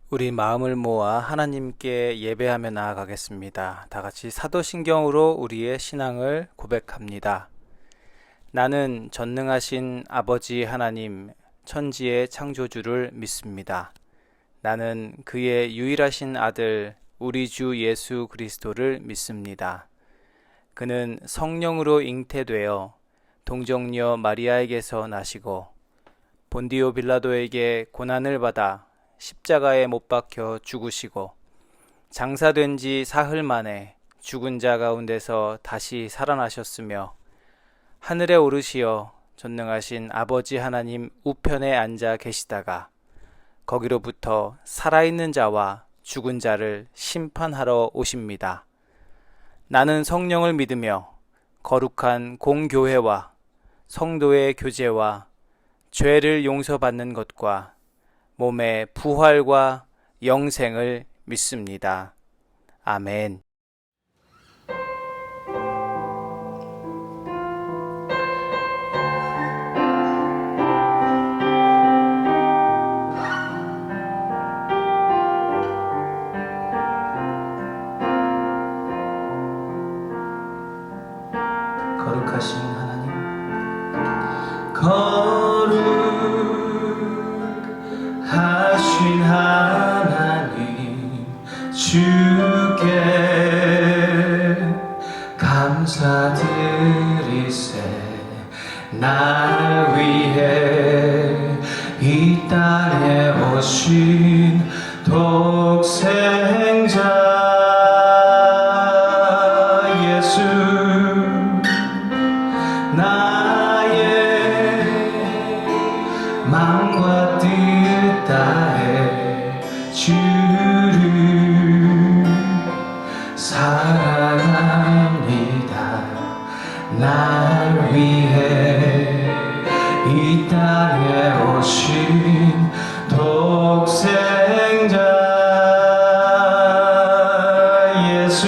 우리 마음을 모아 하나님께 예배하며 나아가겠습니다. 다 같이 사도신경으로 우리의 신앙을 고백합니다. 나는 전능하신 아버지 하나님, 천지의 창조주를 믿습니다. 나는 그의 유일하신 아들, 우리 주 예수 그리스도를 믿습니다. 그는 성령으로 잉태되어 동정녀 마리아에게서 나시고 본디오 빌라도에게 고난을 받아 십자가에 못 박혀 죽으시고 장사된 지 사흘 만에 죽은 자 가운데서 다시 살아나셨으며 하늘에 오르시어 전능하신 아버지 하나님 우편에 앉아 계시다가 거기로부터 살아있는 자와 죽은 자를 심판하러 오십니다. 나는 성령을 믿으며 거룩한 공교회와 성도의 교제와 죄를 용서받는 것과 몸의 부활과 영생을 믿습니다. 아멘. 거룩하신 하나님, 거룩하신 하나님, 주께 감사드리세. 날 위해 이 땅에 오신 독생자 예수, 나의 마음과 뜻 다해 주를 사랑합니다. 날 위해 이 땅에 오신 독생자 예수,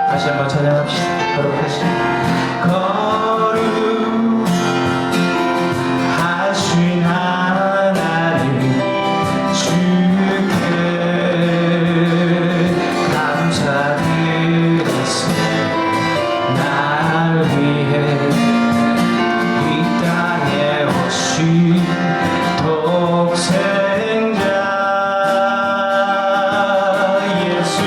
다시 한번 찬양합시다. 거룩하신 하나님, 주께 감사드리세. 날 위해 이 땅에 오신 독생자 예수,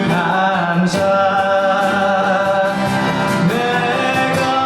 감사. 내가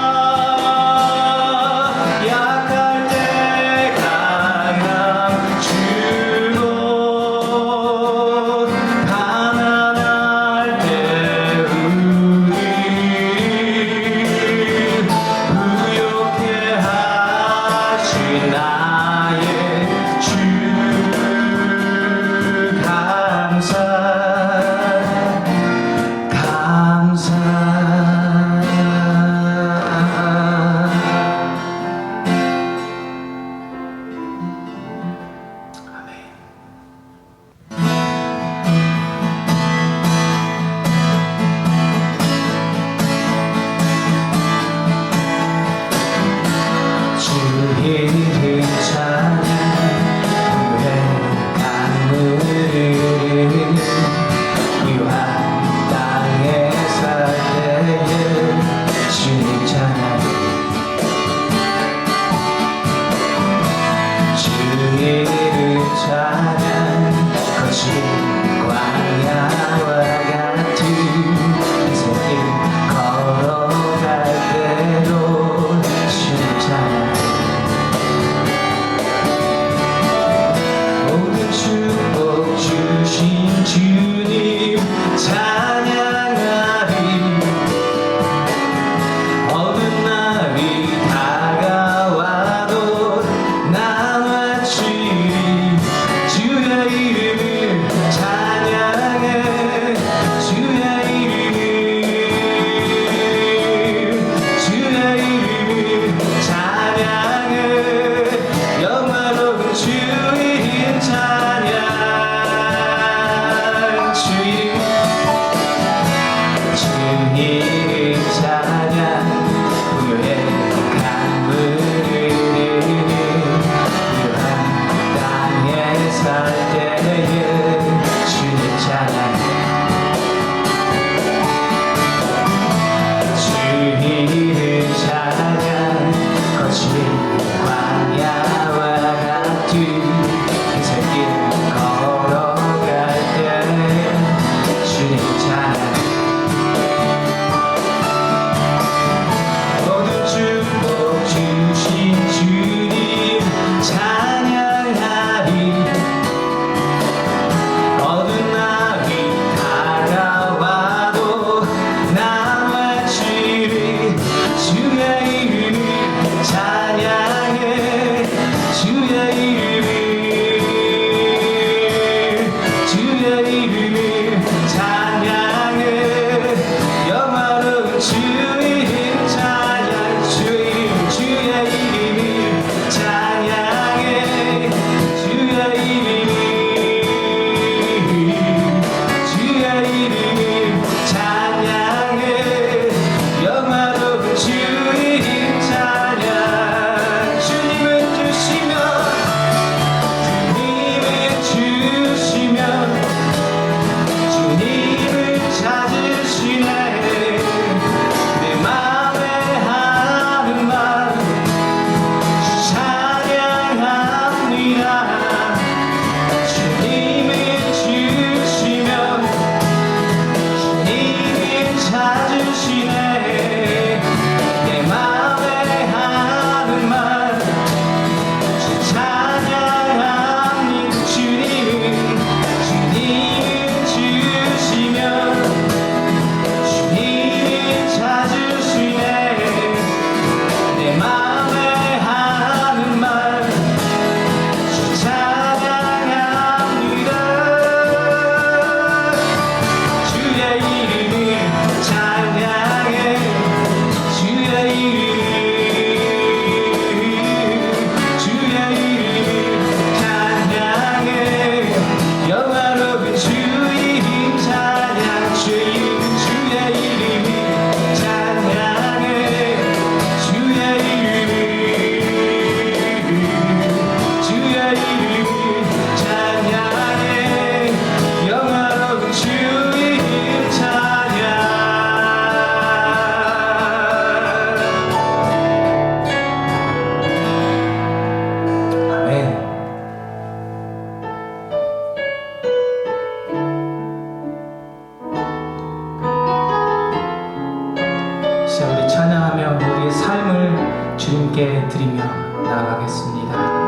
자, 우리 찬양하며 우리의 삶을 주님께 드리며 나아가겠습니다.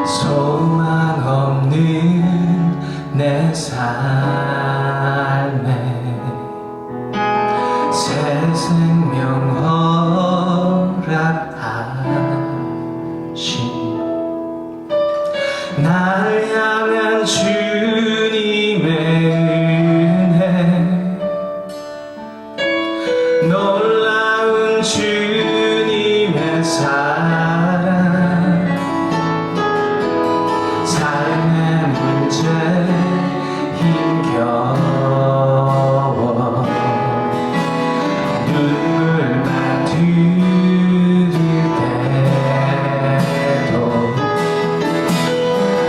소망 없는 내 삶에 새 생명 허락하신 날 향한 주님의 은혜 놀라운 주님의 사랑 삶의 문제 힘겨워 눈물만 흐를 때도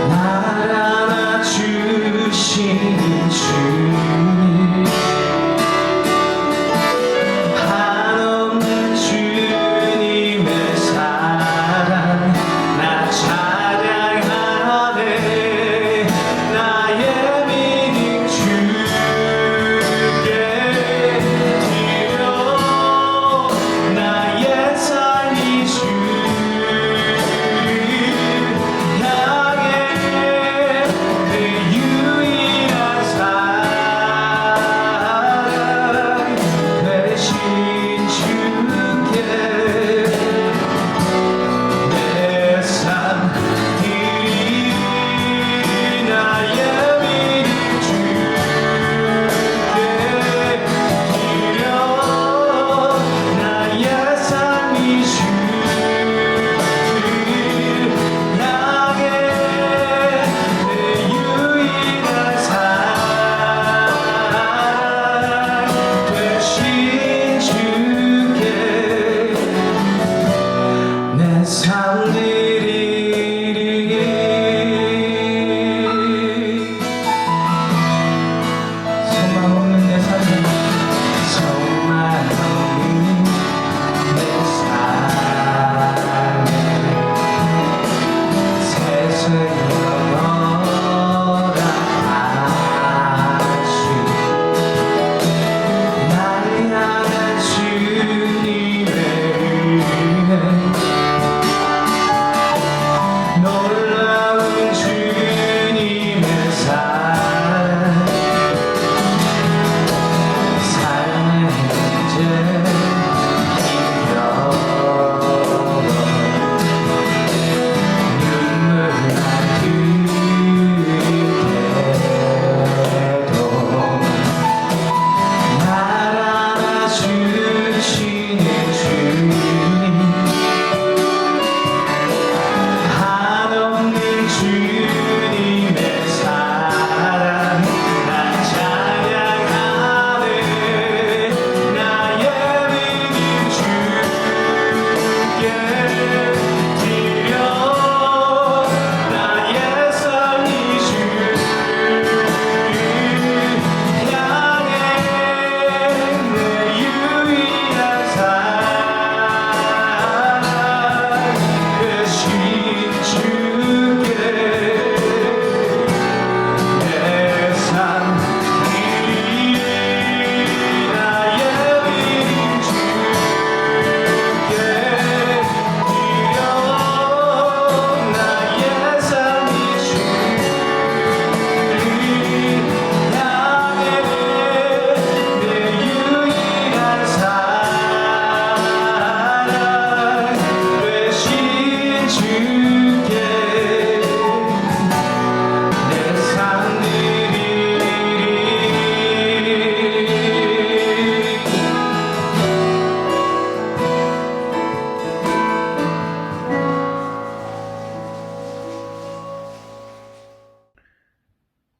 날 안아주시는 주님 한없는 주님의 사랑 나 찬양하네 나의 믿음 주께 드려 나의 삶이 주 향해 내 유일한 사랑 되신 주께 내 삶 드리 나의 믿음 주께 드려 나의 삶이 주 향해 내 유일한 사랑 되신 주께 내 삶 드리리 소망 없는 내 삶 소망 없는 내 삶에 새 생명 허락하신 날 향한 주님의 은혜 놀라운 주님의 사랑 삶의 문제 힘겨워 눈물만 흘릴 때도 날 안아주시는 주님 한없는 주님의 사랑 나 찬양하네 나의 믿음 주께 드려 나의 삶이 주 향해 내 유일한 사랑 되신 주께 내 삶 드리 나의 믿음 주께 드려 나의 삶이 주 향해 내 유일한 사랑 되신 주께 내 삶 드리리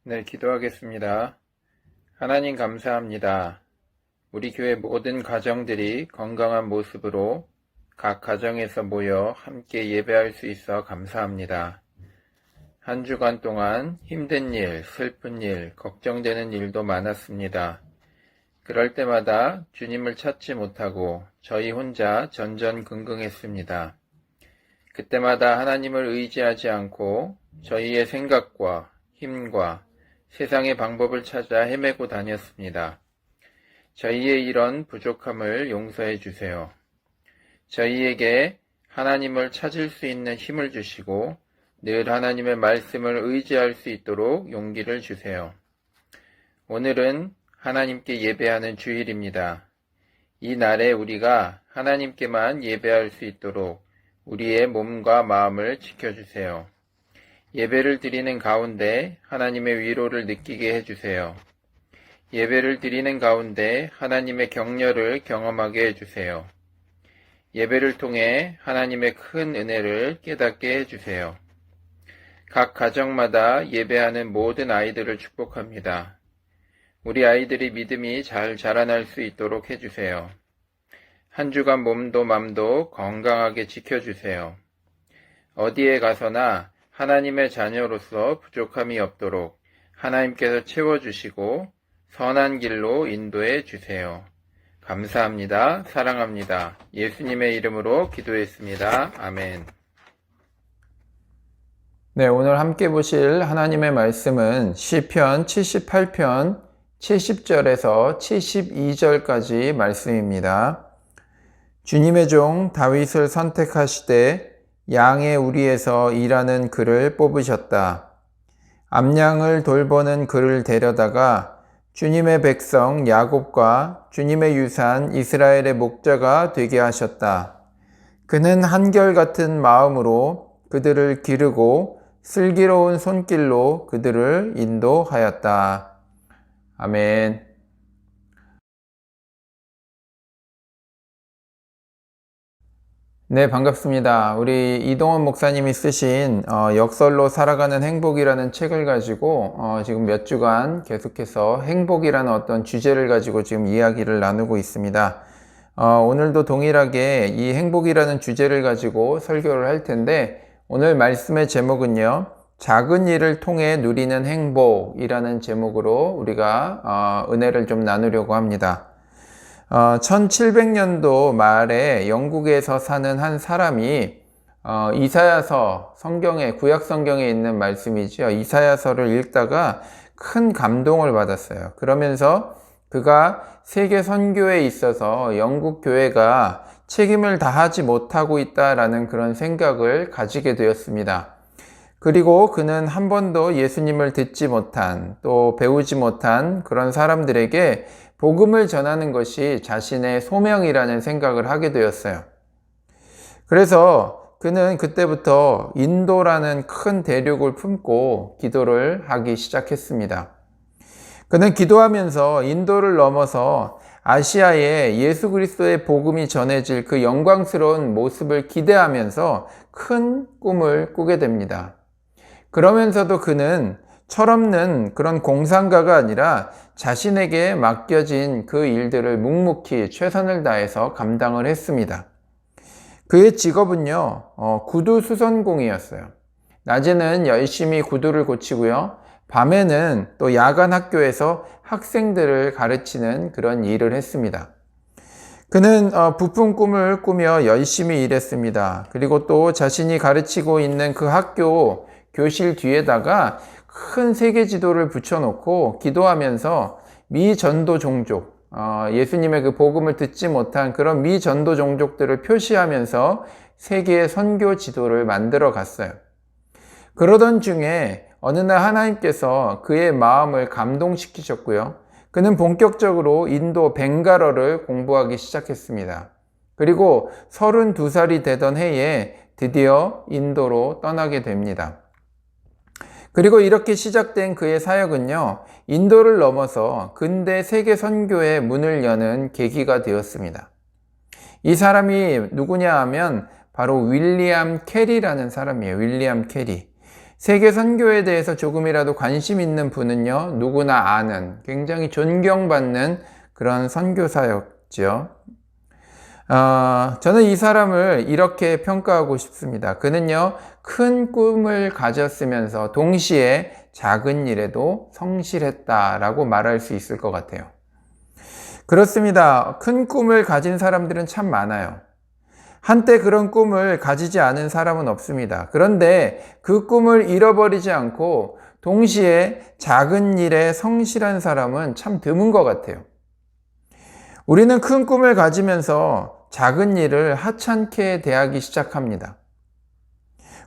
네, 기도하겠습니다. 하나님 감사합니다. 우리 교회 모든 가정들이 건강한 모습으로 각 가정에서 모여 함께 예배할 수 있어 감사합니다. 한 주간 동안 힘든 일, 슬픈 일, 걱정되는 일도 많았습니다. 그럴 때마다 주님을 찾지 못하고 저희 혼자 전전긍긍했습니다. 그때마다 하나님을 의지하지 않고 저희의 생각과 힘과 세상의 방법을 찾아 헤매고 다녔습니다. 저희의 이런 부족함을 용서해 주세요. 저희에게 하나님을 찾을 수 있는 힘을 주시고 늘 하나님의 말씀을 의지할 수 있도록 용기를 주세요. 오늘은 하나님께 예배하는 주일입니다. 이 날에 우리가 하나님께만 예배할 수 있도록 우리의 몸과 마음을 지켜주세요. 예배를 드리는 가운데 하나님의 위로를 느끼게 해주세요. 예배를 드리는 가운데 하나님의 격려를 경험하게 해주세요. 예배를 통해 하나님의 큰 은혜를 깨닫게 해주세요. 각 가정마다 예배하는 모든 아이들을 축복합니다. 우리 아이들이 믿음이 잘 자라날 수 있도록 해주세요. 한 주간 몸도 맘도 건강하게 지켜주세요. 어디에 가서나 하나님의 자녀로서 부족함이 없도록 하나님께서 채워주시고 선한 길로 인도해 주세요. 감사합니다. 사랑합니다. 예수님의 이름으로 기도했습니다. 아멘. 네, 오늘 함께 보실 하나님의 말씀은 시편 78편 70절에서 72절까지 말씀입니다. 주님의 종 다윗을 선택하시되 양의 우리에서 일하는 그를 뽑으셨다. 암양을 돌보는 그를 데려다가 주님의 백성 야곱과 주님의 유산 이스라엘의 목자가 되게 하셨다. 그는 한결같은 마음으로 그들을 기르고 슬기로운 손길로 그들을 인도하였다. 아멘. 네, 반갑습니다. 우리 이동원 목사님이 쓰신 역설로 살아가는 행복이라는 책을 가지고 지금 몇 주간 계속해서 행복이라는 어떤 주제를 가지고 지금 이야기를 나누고 있습니다. 오늘도 동일하게 이 행복이라는 주제를 가지고 설교를 할 텐데 오늘 말씀의 제목은요, 작은 일을 통해 누리는 행복이라는 제목으로 우리가 은혜를 좀 나누려고 합니다. 1700년도 말에 영국에서 사는 한 사람이 이사야서 성경에, 구약 성경에 있는 말씀이죠. 이사야서를 읽다가 큰 감동을 받았어요. 그러면서 그가 세계 선교에 있어서 영국 교회가 책임을 다하지 못하고 있다라는 그런 생각을 가지게 되었습니다. 그리고 그는 한 번도 예수님을 듣지 못한, 또 배우지 못한 그런 사람들에게 복음을 전하는 것이 자신의 소명이라는 생각을 하게 되었어요. 그래서 그는 그때부터 인도라는 큰 대륙을 품고 기도를 하기 시작했습니다. 그는 기도하면서 인도를 넘어서 아시아에 예수 그리스도의 복음이 전해질 그 영광스러운 모습을 기대하면서 큰 꿈을 꾸게 됩니다. 그러면서도 그는 철없는 그런 공상가가 아니라 자신에게 맡겨진 그 일들을 묵묵히 최선을 다해서 감당을 했습니다. 그의 직업은요, 구두 수선공이었어요. 낮에는 열심히 구두를 고치고요, 밤에는 또 야간 학교에서 학생들을 가르치는 그런 일을 했습니다. 그는 부푼 꿈을 꾸며 열심히 일했습니다. 그리고 또 자신이 가르치고 있는 그 학교 교실 뒤에다가 큰 세계 지도를 붙여놓고 기도하면서 미전도 종족, 예수님의 그 복음을 듣지 못한 그런 미전도 종족들을 표시하면서 세계의 선교 지도를 만들어 갔어요. 그러던 중에 어느 날 하나님께서 그의 마음을 감동시키셨고요. 그는 본격적으로 인도 벵갈어를 공부하기 시작했습니다. 그리고 32살이 되던 해에 드디어 인도로 떠나게 됩니다. 그리고 이렇게 시작된 그의 사역은요, 인도를 넘어서 근대 세계 선교의 문을 여는 계기가 되었습니다. 이 사람이 누구냐 하면 바로 윌리엄 캐리라는 사람이에요. 윌리엄 캐리. 세계 선교에 대해서 조금이라도 관심 있는 분은요, 누구나 아는, 굉장히 존경받는 그런 선교사였죠. 저는 이 사람을 이렇게 평가하고 싶습니다. 그는요, 큰 꿈을 가졌으면서 동시에 작은 일에도 성실했다라고 말할 수 있을 것 같아요. 그렇습니다. 큰 꿈을 가진 사람들은 참 많아요. 한때 그런 꿈을 가지지 않은 사람은 없습니다. 그런데 그 꿈을 잃어버리지 않고 동시에 작은 일에 성실한 사람은 참 드문 것 같아요. 우리는 큰 꿈을 가지면서 작은 일을 하찮게 대하기 시작합니다.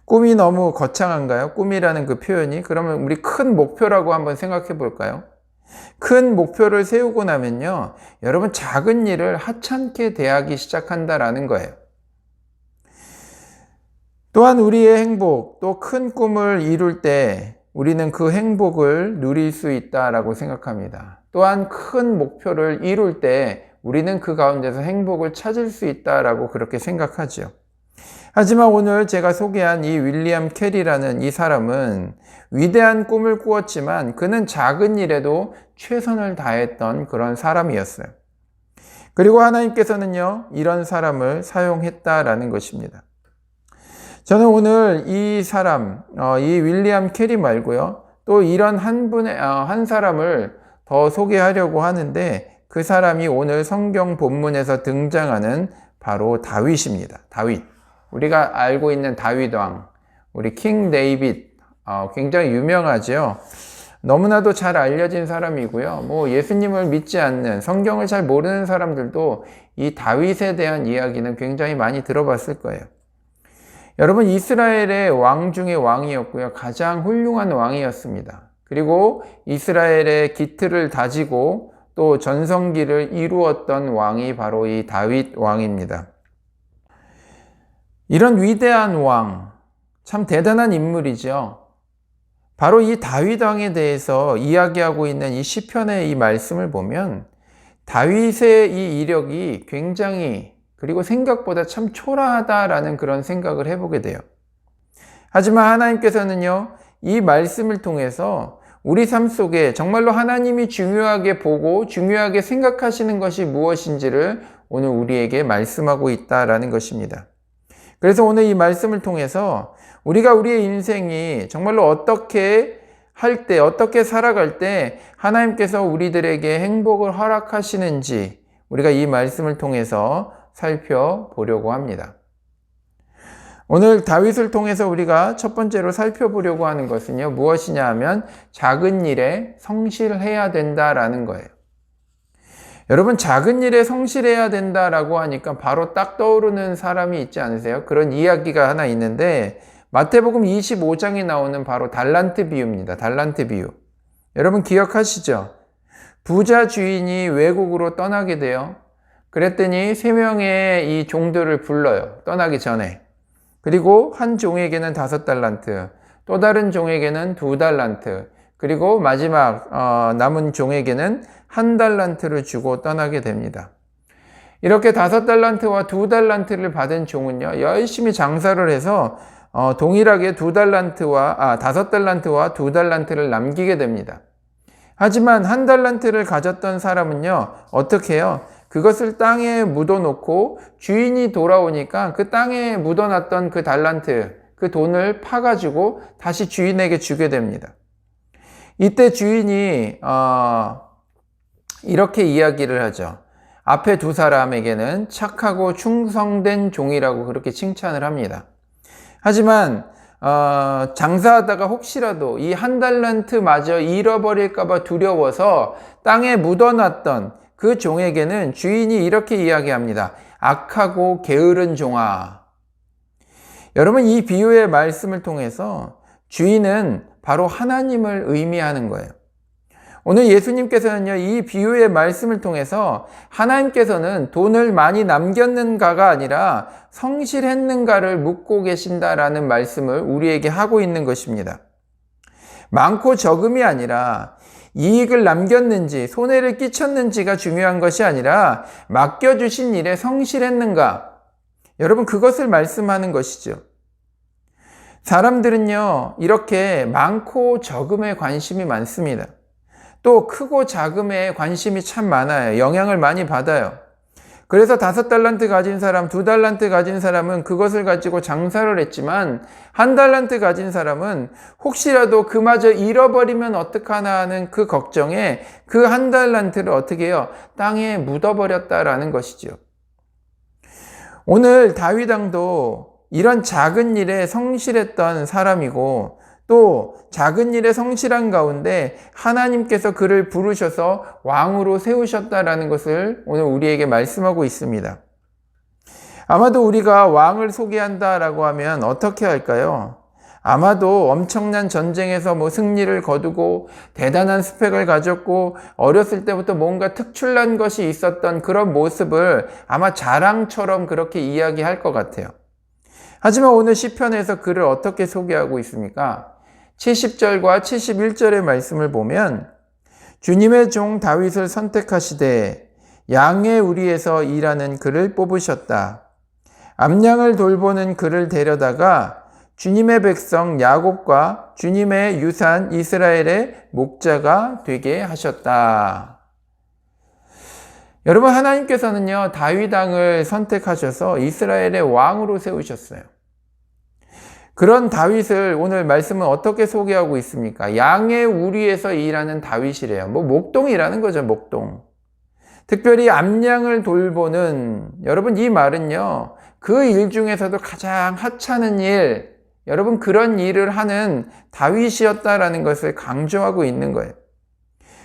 꿈이 너무 거창한가요? 꿈이라는 그 표현이? 그러면 우리 큰 목표라고 한번 생각해 볼까요? 큰 목표를 세우고 나면요, 여러분 작은 일을 하찮게 대하기 시작한다라는 거예요. 또한 우리의 행복, 또 큰 꿈을 이룰 때 우리는 그 행복을 누릴 수 있다라고 생각합니다. 또한 큰 목표를 이룰 때 우리는 그 가운데서 행복을 찾을 수 있다라고 그렇게 생각하죠. 하지만 오늘 제가 소개한 이 윌리엄 캐리라는 이 사람은 위대한 꿈을 꾸었지만 그는 작은 일에도 최선을 다했던 그런 사람이었어요. 그리고 하나님께서는요, 이런 사람을 사용했다라는 것입니다. 저는 오늘 이 사람, 이 윌리엄 캐리 말고요, 또 이런 한 사람을 더 소개하려고 하는데 그 사람이 오늘 성경 본문에서 등장하는 바로 다윗입니다. 다윗. 우리가 알고 있는 다윗 왕, 우리 킹 데이빗, 굉장히 유명하죠. 너무나도 잘 알려진 사람이고요. 뭐 예수님을 믿지 않는, 성경을 잘 모르는 사람들도 이 다윗에 대한 이야기는 굉장히 많이 들어봤을 거예요. 여러분, 이스라엘의 왕 중에 왕이었고요. 가장 훌륭한 왕이었습니다. 그리고 이스라엘의 기틀을 다지고 또 전성기를 이루었던 왕이 바로 이 다윗 왕입니다. 이런 위대한 왕, 참 대단한 인물이죠. 바로 이 다윗 왕에 대해서 이야기하고 있는 이 시편의 이 말씀을 보면 다윗의 이 이력이 굉장히, 그리고 생각보다 참 초라하다라는 그런 생각을 해보게 돼요. 하지만 하나님께서는요, 이 말씀을 통해서 우리 삶 속에 정말로 하나님이 중요하게 보고 중요하게 생각하시는 것이 무엇인지를 오늘 우리에게 말씀하고 있다라는 것입니다. 그래서 오늘 이 말씀을 통해서 우리가 우리의 인생이 정말로 어떻게 할 때, 어떻게 살아갈 때 하나님께서 우리들에게 행복을 허락하시는지 우리가 이 말씀을 통해서 살펴보려고 합니다. 오늘 다윗을 통해서 우리가 첫 번째로 살펴보려고 하는 것은요, 무엇이냐 하면 작은 일에 성실해야 된다라는 거예요. 여러분, 작은 일에 성실해야 된다라고 하니까 바로 딱 떠오르는 사람이 있지 않으세요? 그런 이야기가 하나 있는데 마태복음 25장에 나오는 바로 달란트 비유입니다. 달란트 비유. 여러분 기억하시죠? 부자 주인이 외국으로 떠나게 돼요. 그랬더니 3명의 이 종들을 불러요. 떠나기 전에. 그리고 한 종에게는 5달란트, 또 다른 종에게는 2달란트, 그리고 마지막 남은 종에게는 1달란트를 주고 떠나게 됩니다. 이렇게 5달란트와 2달란트를 받은 종은요, 열심히 장사를 해서 동일하게 5달란트와 2달란트를 남기게 됩니다. 하지만 1달란트를 가졌던 사람은요, 어떻게 해요? 그것을 땅에 묻어놓고 주인이 돌아오니까 그 땅에 묻어놨던 그 달란트, 그 돈을 파가지고 다시 주인에게 주게 됩니다. 이때 주인이 이렇게 이야기를 하죠. 앞에 2 사람에게는 착하고 충성된 종이라고 그렇게 칭찬을 합니다. 하지만 장사하다가 혹시라도 이 1달란트마저 잃어버릴까봐 두려워서 땅에 묻어놨던 그 종에게는 주인이 이렇게 이야기합니다. 악하고 게으른 종아. 여러분, 이 비유의 말씀을 통해서 주인은 바로 하나님을 의미하는 거예요. 오늘 예수님께서는요, 이 비유의 말씀을 통해서 하나님께서는 돈을 많이 남겼는가가 아니라 성실했는가를 묻고 계신다라는 말씀을 우리에게 하고 있는 것입니다. 많고 적음이 아니라 이익을 남겼는지 손해를 끼쳤는지가 중요한 것이 아니라 맡겨주신 일에 성실했는가, 여러분 그것을 말씀하는 것이죠. 사람들은요, 이렇게 많고 적음에 관심이 많습니다. 또 크고 작음에 관심이 참 많아요. 영향을 많이 받아요. 그래서 5달란트 가진 사람, 2달란트 가진 사람은 그것을 가지고 장사를 했지만 1달란트 가진 사람은 혹시라도 그마저 잃어버리면 어떡하나 하는 그 걱정에 그 1달란트를 어떻게 해요? 땅에 묻어버렸다라는 것이죠. 오늘 다윗 왕도 이런 작은 일에 성실했던 사람이고 또 작은 일에 성실한 가운데 하나님께서 그를 부르셔서 왕으로 세우셨다라는 것을 오늘 우리에게 말씀하고 있습니다. 아마도 우리가 왕을 소개한다라고 하면 어떻게 할까요? 아마도 엄청난 전쟁에서 승리를 거두고 대단한 스펙을 가졌고 어렸을 때부터 뭔가 특출난 것이 있었던 그런 모습을 아마 자랑처럼 그렇게 이야기할 것 같아요. 하지만 오늘 시편에서 그를 어떻게 소개하고 있습니까? 70절과 71절의 말씀을 보면 주님의 종 다윗을 선택하시되 양의 우리에서 일하는 그를 뽑으셨다. 암양을 돌보는 그를 데려다가 주님의 백성 야곱과 주님의 유산 이스라엘의 목자가 되게 하셨다. 여러분, 하나님께서는요, 다윗 왕을 선택하셔서 이스라엘의 왕으로 세우셨어요. 그런 다윗을 오늘 말씀은 어떻게 소개하고 있습니까? 양의 우리에서 일하는 다윗이래요. 목동이라는 거죠, 목동. 특별히 암양을 돌보는, 여러분, 이 말은요, 그 일 중에서도 가장 하찮은 일, 여러분, 그런 일을 하는 다윗이었다라는 것을 강조하고 있는 거예요.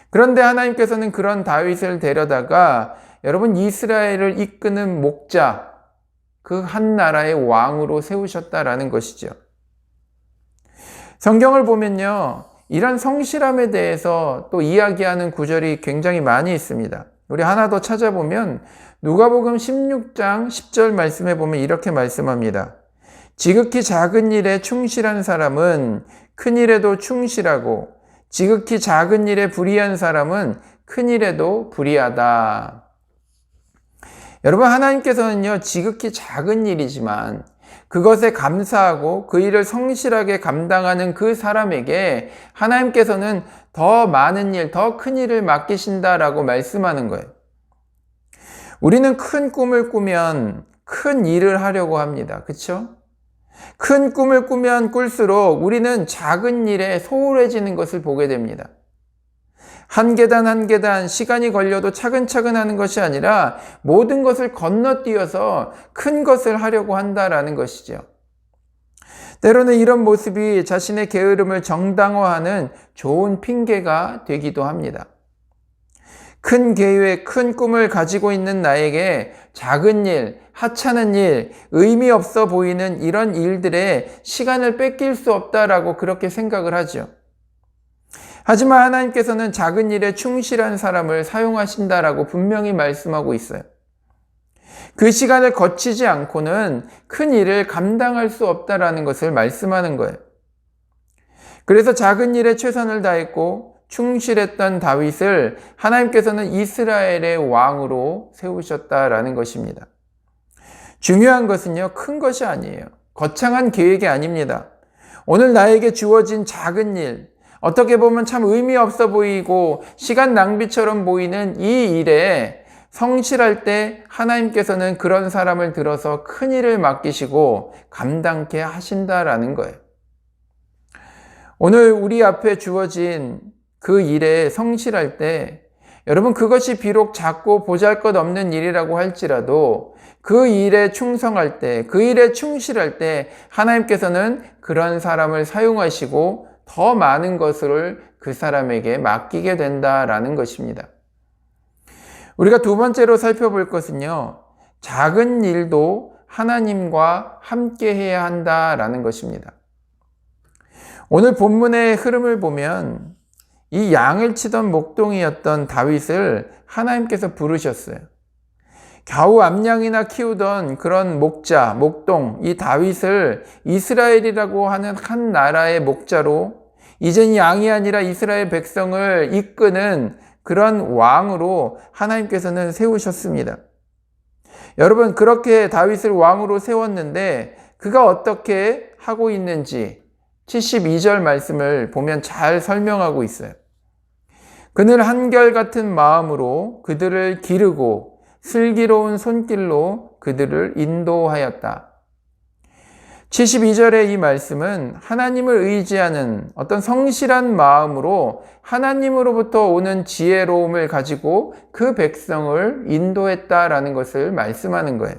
그런데 하나님께서는 그런 다윗을 데려다가 여러분, 이스라엘을 이끄는 목자, 그 한 나라의 왕으로 세우셨다라는 것이죠. 성경을 보면요, 이런 성실함에 대해서 또 이야기하는 구절이 굉장히 많이 있습니다. 우리 하나 더 찾아보면 누가복음 16장 10절 말씀에 보면 이렇게 말씀합니다. 지극히 작은 일에 충실한 사람은 큰 일에도 충실하고 지극히 작은 일에 불의한 사람은 큰 일에도 불의하다. 여러분, 하나님께서는요, 지극히 작은 일이지만 그것에 감사하고 그 일을 성실하게 감당하는 그 사람에게 하나님께서는 더 많은 일, 더 큰 일을 맡기신다라고 말씀하는 거예요. 우리는 큰 꿈을 꾸면 큰 일을 하려고 합니다. 그렇죠? 큰 꿈을 꾸면 꿀수록 우리는 작은 일에 소홀해지는 것을 보게 됩니다. 한 계단 한 계단 시간이 걸려도 차근차근 하는 것이 아니라 모든 것을 건너뛰어서 큰 것을 하려고 한다라는 것이죠. 때로는 이런 모습이 자신의 게으름을 정당화하는 좋은 핑계가 되기도 합니다. 큰 계획, 큰 꿈을 가지고 있는 나에게 작은 일, 하찮은 일, 의미 없어 보이는 이런 일들에 시간을 뺏길 수 없다라고 그렇게 생각을 하죠. 하지만 하나님께서는 작은 일에 충실한 사람을 사용하신다라고 분명히 말씀하고 있어요. 그 시간을 거치지 않고는 큰 일을 감당할 수 없다라는 것을 말씀하는 거예요. 그래서 작은 일에 최선을 다했고 충실했던 다윗을 하나님께서는 이스라엘의 왕으로 세우셨다라는 것입니다. 중요한 것은요, 큰 것이 아니에요. 거창한 계획이 아닙니다. 오늘 나에게 주어진 작은 일, 어떻게 보면 참 의미 없어 보이고 시간 낭비처럼 보이는 이 일에 성실할 때 하나님께서는 그런 사람을 들어서 큰 일을 맡기시고 감당케 하신다라는 거예요. 오늘 우리 앞에 주어진 그 일에 성실할 때 여러분, 그것이 비록 작고 보잘것없는 일이라고 할지라도 그 일에 충성할 때, 그 일에 충실할 때 하나님께서는 그런 사람을 사용하시고 더 많은 것을 그 사람에게 맡기게 된다라는 것입니다. 우리가 두 번째로 살펴볼 것은요, 작은 일도 하나님과 함께 해야 한다라는 것입니다. 오늘 본문의 흐름을 보면 이 양을 치던 목동이었던 다윗을 하나님께서 부르셨어요. 겨우 암양이나 키우던 그런 목자, 목동, 이 다윗을 이스라엘이라고 하는 한 나라의 목자로 이젠 양이 아니라 이스라엘 백성을 이끄는 그런 왕으로 하나님께서는 세우셨습니다. 여러분, 그렇게 다윗을 왕으로 세웠는데 그가 어떻게 하고 있는지 72절 말씀을 보면 잘 설명하고 있어요. 그는 한결같은 마음으로 그들을 기르고 슬기로운 손길로 그들을 인도하였다. 72절의 이 말씀은 하나님을 의지하는 어떤 성실한 마음으로 하나님으로부터 오는 지혜로움을 가지고 그 백성을 인도했다라는 것을 말씀하는 거예요.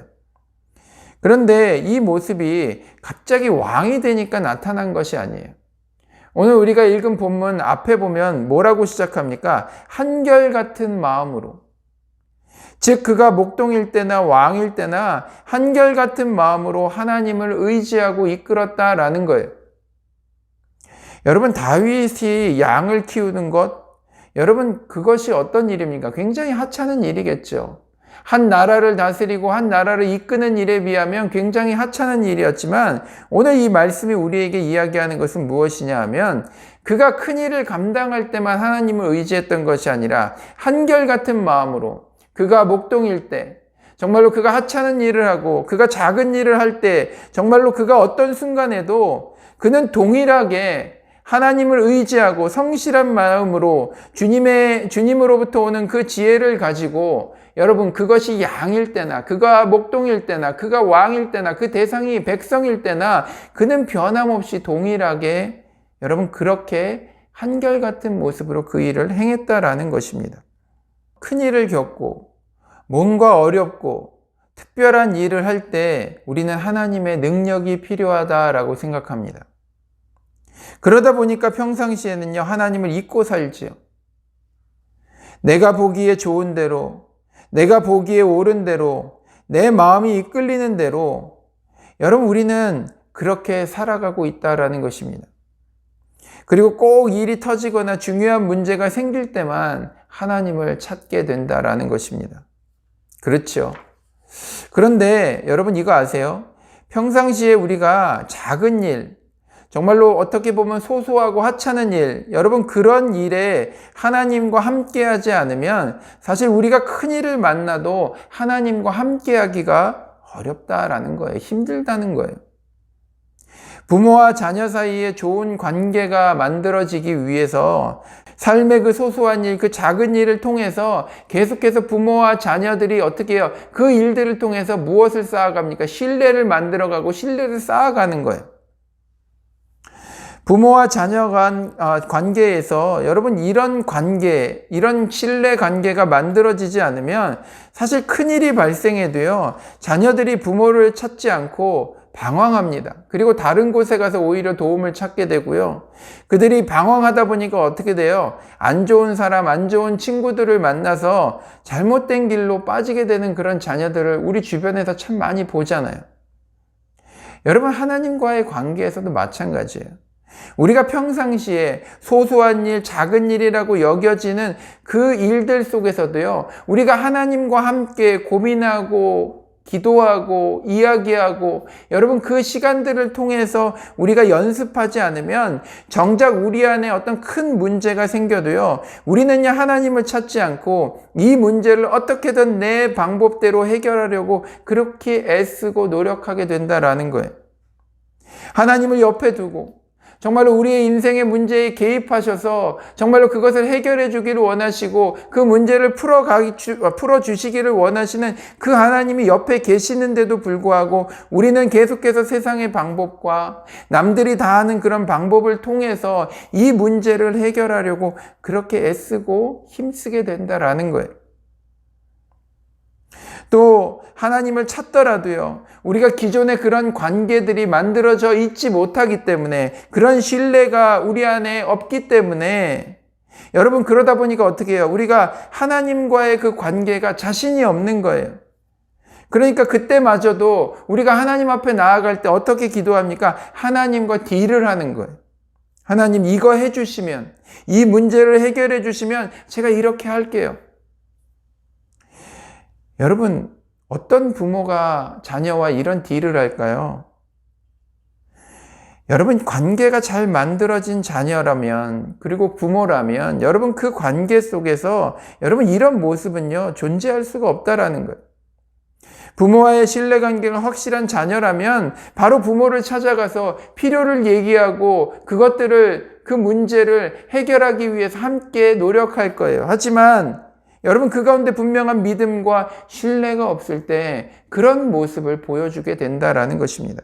그런데 이 모습이 갑자기 왕이 되니까 나타난 것이 아니에요. 오늘 우리가 읽은 본문 앞에 보면 뭐라고 시작합니까? 한결같은 마음으로. 즉 그가 목동일 때나 왕일 때나 한결같은 마음으로 하나님을 의지하고 이끌었다라는 거예요. 여러분, 다윗이 양을 키우는 것, 여러분 그것이 어떤 일입니까? 굉장히 하찮은 일이겠죠. 한 나라를 다스리고 한 나라를 이끄는 일에 비하면 굉장히 하찮은 일이었지만, 오늘 이 말씀이 우리에게 이야기하는 것은 무엇이냐 하면, 그가 큰 일을 감당할 때만 하나님을 의지했던 것이 아니라 한결같은 마음으로, 그가 목동일 때, 정말로 그가 하찮은 일을 하고 그가 작은 일을 할 때, 정말로 그가 어떤 순간에도 그는 동일하게 하나님을 의지하고 성실한 마음으로 주님으로부터 오는 그 지혜를 가지고, 여러분 그것이 양일 때나 그가 목동일 때나 그가 왕일 때나 그 대상이 백성일 때나 그는 변함없이 동일하게 여러분 그렇게 한결같은 모습으로 그 일을 행했다라는 것입니다. 큰 일을 겪고 뭔가 어렵고 특별한 일을 할 때 우리는 하나님의 능력이 필요하다라고 생각합니다. 그러다 보니까 평상시에는요, 하나님을 잊고 살지요. 내가 보기에 좋은 대로, 내가 보기에 옳은 대로, 내 마음이 이끌리는 대로, 여러분 우리는 그렇게 살아가고 있다라는 것입니다. 그리고 꼭 일이 터지거나 중요한 문제가 생길 때만 하나님을 찾게 된다라는 것입니다. 그렇죠. 그런데 여러분 이거 아세요? 평상시에 우리가 작은 일, 정말로 어떻게 보면 소소하고 하찮은 일, 여러분 그런 일에 하나님과 함께하지 않으면 사실 우리가 큰 일을 만나도 하나님과 함께하기가 어렵다라는 거예요. 힘들다는 거예요. 부모와 자녀 사이에 좋은 관계가 만들어지기 위해서 삶의 그 소소한 일, 그 작은 일을 통해서 계속해서 부모와 자녀들이 어떻게 해요? 그 일들을 통해서 무엇을 쌓아갑니까? 신뢰를 만들어가고 신뢰를 쌓아가는 거예요. 부모와 자녀 간 관계에서 여러분 이런 관계, 이런 신뢰 관계가 만들어지지 않으면 사실 큰일이 발생해도요, 자녀들이 부모를 찾지 않고 방황합니다. 그리고 다른 곳에 가서 오히려 도움을 찾게 되고요. 그들이 방황하다 보니까 어떻게 돼요? 안 좋은 사람, 안 좋은 친구들을 만나서 잘못된 길로 빠지게 되는 그런 자녀들을 우리 주변에서 참 많이 보잖아요. 여러분 하나님과의 관계에서도 마찬가지예요. 우리가 평상시에 소소한 일, 작은 일이라고 여겨지는 그 일들 속에서도요, 우리가 하나님과 함께 고민하고 기도하고 이야기하고 여러분 그 시간들을 통해서 우리가 연습하지 않으면 정작 우리 안에 어떤 큰 문제가 생겨도요, 우리는요 하나님을 찾지 않고 이 문제를 어떻게든 내 방법대로 해결하려고 그렇게 애쓰고 노력하게 된다라는 거예요. 하나님을 옆에 두고 정말로 우리의 인생의 문제에 개입하셔서 정말로 그것을 해결해 주기를 원하시고 그 문제를 풀어주시기를 원하시는 그 하나님이 옆에 계시는데도 불구하고 우리는 계속해서 세상의 방법과 남들이 다 하는 그런 방법을 통해서 이 문제를 해결하려고 그렇게 애쓰고 힘쓰게 된다라는 거예요. 또 하나님을 찾더라도요, 우리가 기존에 그런 관계들이 만들어져 있지 못하기 때문에, 그런 신뢰가 우리 안에 없기 때문에, 여러분 그러다 보니까 어떻게 해요? 우리가 하나님과의 그 관계가 자신이 없는 거예요. 그러니까 그때마저도 우리가 하나님 앞에 나아갈 때 어떻게 기도합니까? 하나님과 딜을 하는 거예요. 하나님 이거 해주시면, 이 문제를 해결해 주시면 제가 이렇게 할게요. 여러분 어떤 부모가 자녀와 이런 딜을 할까요? 여러분 관계가 잘 만들어진 자녀라면, 그리고 부모라면 여러분 그 관계 속에서 여러분 이런 모습은요 존재할 수가 없다라는 거예요. 부모와의 신뢰관계가 확실한 자녀라면 바로 부모를 찾아가서 필요를 얘기하고 그 문제를 해결하기 위해서 함께 노력할 거예요. 하지만 여러분 그 가운데 분명한 믿음과 신뢰가 없을 때 그런 모습을 보여주게 된다라는 것입니다.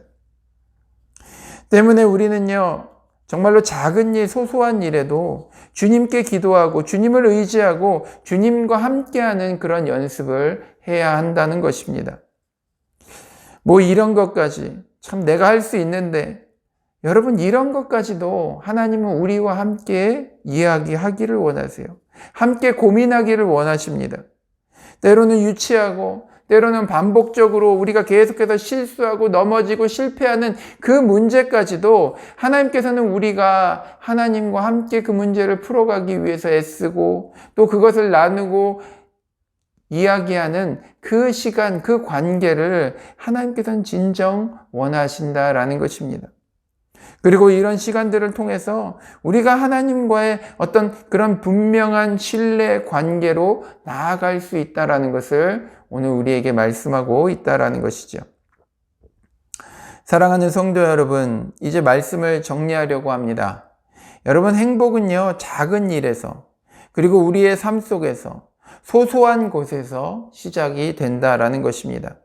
때문에 우리는요 정말로 작은 일, 소소한 일에도 주님께 기도하고 주님을 의지하고 주님과 함께하는 그런 연습을 해야 한다는 것입니다. 뭐 이런 것까지 참 내가 할 수 있는데, 여러분, 이런 것까지도 하나님은 우리와 함께 이야기하기를 원하세요. 함께 고민하기를 원하십니다. 때로는 유치하고 때로는 반복적으로 우리가 계속해서 실수하고 넘어지고 실패하는 그 문제까지도 하나님께서는 우리가 하나님과 함께 그 문제를 풀어가기 위해서 애쓰고 또 그것을 나누고 이야기하는 그 시간, 그 관계를 하나님께서는 진정 원하신다라는 것입니다. 그리고 이런 시간들을 통해서 우리가 하나님과의 어떤 그런 분명한 신뢰 관계로 나아갈 수 있다라는 것을 오늘 우리에게 말씀하고 있다라는 것이죠. 사랑하는 성도 여러분, 이제 말씀을 정리하려고 합니다. 여러분, 행복은요, 작은 일에서 그리고 우리의 삶 속에서 소소한 곳에서 시작이 된다라는 것입니다.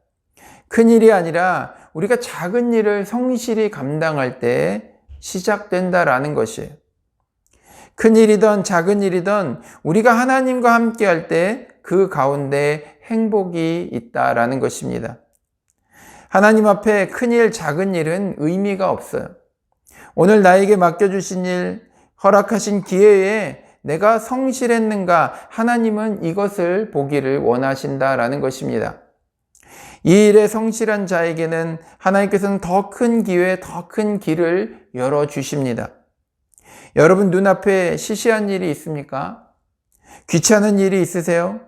큰 일이 아니라 우리가 작은 일을 성실히 감당할 때 시작된다라는 것이에요. 큰 일이든 작은 일이든 우리가 하나님과 함께 할 때 그 가운데 행복이 있다라는 것입니다. 하나님 앞에 큰 일, 작은 일은 의미가 없어요. 오늘 나에게 맡겨주신 일, 허락하신 기회에 내가 성실했는가, 하나님은 이것을 보기를 원하신다라는 것입니다. 이 일에 성실한 자에게는 하나님께서는 더 큰 기회, 더 큰 길을 열어주십니다. 여러분 눈앞에 시시한 일이 있습니까? 귀찮은 일이 있으세요?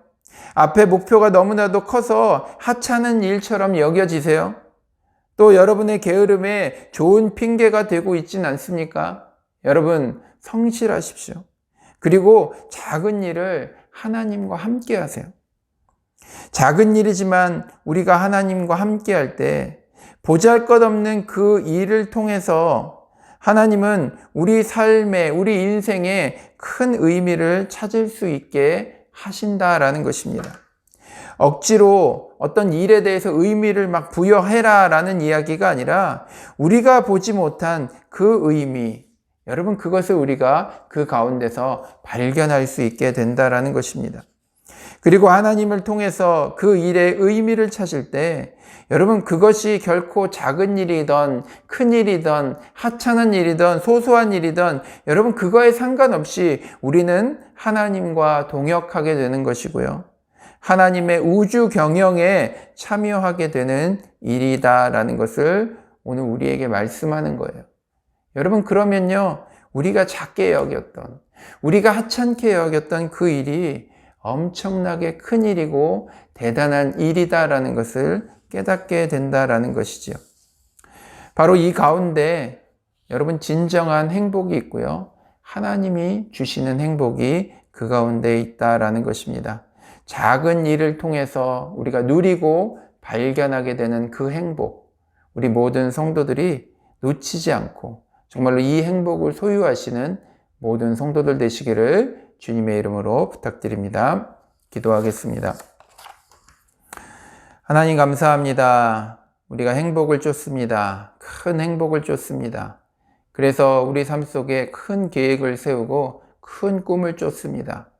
앞에 목표가 너무나도 커서 하찮은 일처럼 여겨지세요? 또 여러분의 게으름에 좋은 핑계가 되고 있진 않습니까? 여러분 성실하십시오. 그리고 작은 일을 하나님과 함께 하세요. 작은 일이지만 우리가 하나님과 함께 할 때 보잘것없는 그 일을 통해서 하나님은 우리 삶에, 우리 인생에 큰 의미를 찾을 수 있게 하신다라는 것입니다. 억지로 어떤 일에 대해서 의미를 막 부여해라 라는 이야기가 아니라 우리가 보지 못한 그 의미, 여러분 그것을 우리가 그 가운데서 발견할 수 있게 된다라는 것입니다. 그리고 하나님을 통해서 그 일의 의미를 찾을 때 여러분 그것이 결코 작은 일이든 큰 일이든 하찮은 일이든 소소한 일이든 여러분 그거에 상관없이 우리는 하나님과 동역하게 되는 것이고요. 하나님의 우주 경영에 참여하게 되는 일이다라는 것을 오늘 우리에게 말씀하는 거예요. 여러분 그러면요, 우리가 작게 여겼던, 우리가 하찮게 여겼던 그 일이 엄청나게 큰 일이고 대단한 일이다라는 것을 깨닫게 된다라는 것이죠. 바로 이 가운데 여러분 진정한 행복이 있고요. 하나님이 주시는 행복이 그 가운데 있다라는 것입니다. 작은 일을 통해서 우리가 누리고 발견하게 되는 그 행복, 우리 모든 성도들이 놓치지 않고 정말로 이 행복을 소유하시는 모든 성도들 되시기를 주님의 이름으로 부탁드립니다. 기도하겠습니다. 하나님 감사합니다. 우리가 행복을 쫓습니다. 큰 행복을 쫓습니다. 그래서 우리 삶 속에 큰 계획을 세우고 큰 꿈을 쫓습니다.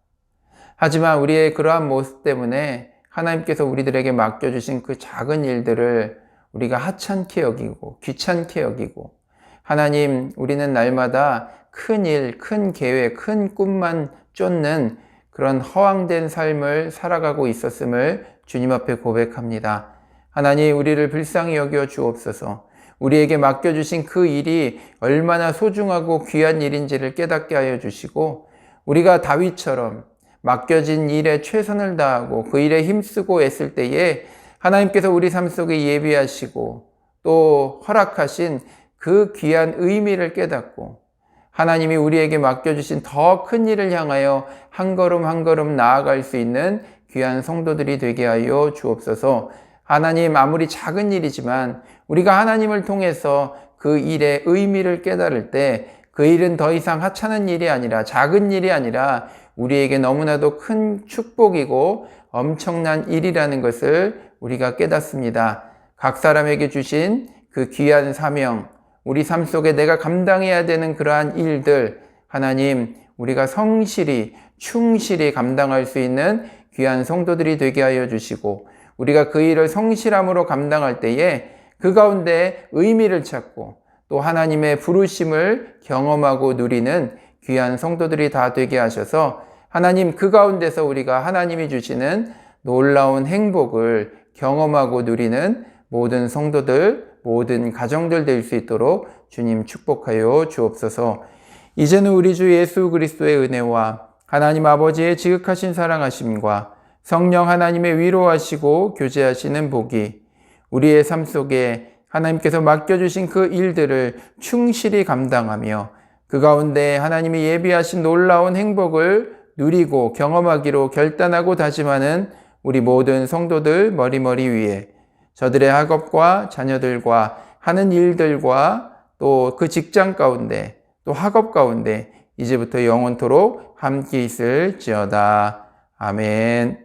하지만 우리의 그러한 모습 때문에 하나님께서 우리들에게 맡겨주신 그 작은 일들을 우리가 하찮게 여기고 귀찮게 여기고 하나님 우리는 날마다 큰 일, 큰 계획, 큰 꿈만 쫓는 그런 허황된 삶을 살아가고 있었음을 주님 앞에 고백합니다. 하나님 우리를 불쌍히 여겨 주옵소서. 우리에게 맡겨주신 그 일이 얼마나 소중하고 귀한 일인지를 깨닫게 하여 주시고 우리가 다윗처럼 맡겨진 일에 최선을 다하고 그 일에 힘쓰고 애쓸 때에 하나님께서 우리 삶 속에 예비하시고 또 허락하신 그 귀한 의미를 깨닫고 하나님이 우리에게 맡겨주신 더 큰 일을 향하여 한 걸음 한 걸음 나아갈 수 있는 귀한 성도들이 되게 하여 주옵소서. 하나님 아무리 작은 일이지만 우리가 하나님을 통해서 그 일의 의미를 깨달을 때 그 일은 더 이상 하찮은 일이 아니라 작은 일이 아니라 우리에게 너무나도 큰 축복이고 엄청난 일이라는 것을 우리가 깨닫습니다. 각 사람에게 주신 그 귀한 사명, 우리 삶 속에 내가 감당해야 되는 그러한 일들, 하나님 우리가 성실히 충실히 감당할 수 있는 귀한 성도들이 되게 하여 주시고 우리가 그 일을 성실함으로 감당할 때에 그 가운데 의미를 찾고 또 또 하나님의 부르심을 경험하고 누리는 귀한 성도들이 다 되게 하셔서 하나님 그 가운데서 우리가 하나님이 주시는 놀라운 행복을 경험하고 누리는 모든 성도들, 모든 가정들 될 수 있도록 주님 축복하여 주옵소서. 이제는 우리 주 예수 그리스도의 은혜와 하나님 아버지의 지극하신 사랑하심과 성령 하나님의 위로하시고 교제하시는 복이 우리의 삶 속에 하나님께서 맡겨주신 그 일들을 충실히 감당하며 그 가운데 하나님이 예비하신 놀라운 행복을 누리고 경험하기로 결단하고 다짐하는 우리 모든 성도들 머리머리 위에 저들의 학업과 자녀들과 하는 일들과 또 그 직장 가운데 또 학업 가운데 이제부터 영원토록 함께 있을지어다. 아멘.